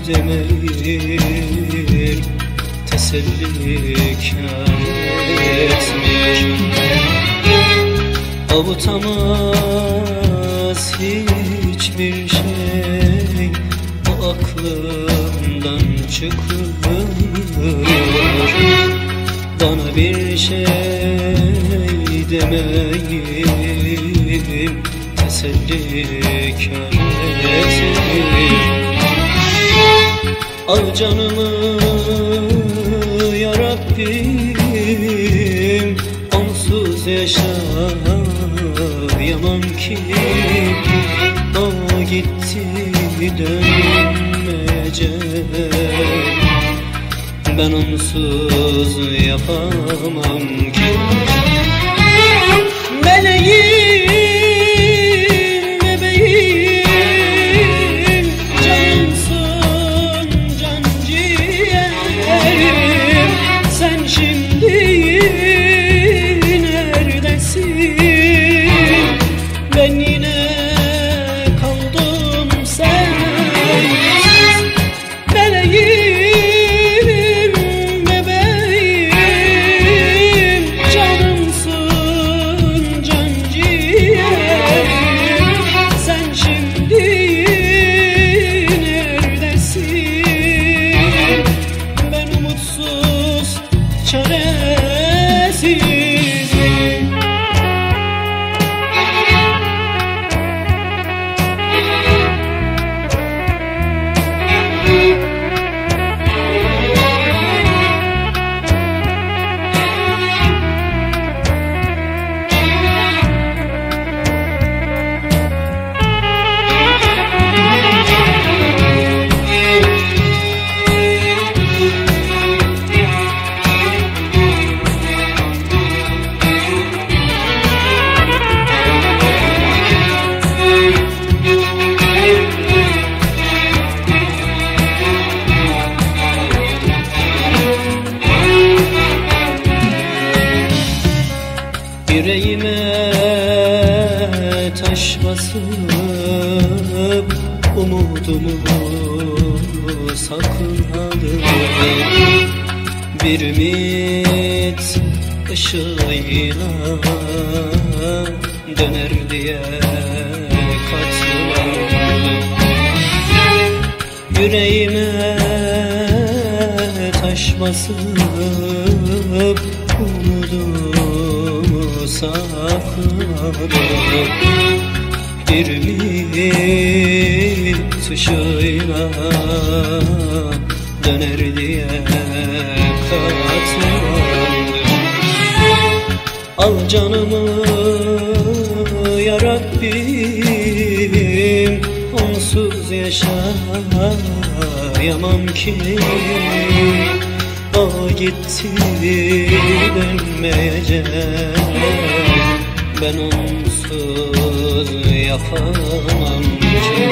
demeyim, teselli kâr etmiş. Avutamaz hiçbir şey, o aklımdan çıkıyor. Bana bir şey demeyim, teselli kâr etmiş. Al canımı ya Rabbim, onsuz yaşayamam ki. O gitti dönmeyecek, ben onsuz yapamam ki. Meleğim, bebeğim, cansın, can ciğerim. Sen şimdi neredesin? Ben yine kaldım sensiz. Meleğim, bebeğim, canımsın, can ciğerim. Sen şimdi neredesin? Ben umutsuz, çaresizim. Yüreğime taş basıp umudumu sakladım. Bir ümit ışığıyla döner diye katlandım. Yüreğime taş basıp umudumu sakladım. Bir ümit ışığıyla döner diye katlandım. Al canımı ya Rabbim, onsuz yaşayamam ki. O gitti dönmeyecek, ben onsuz yapamam ki.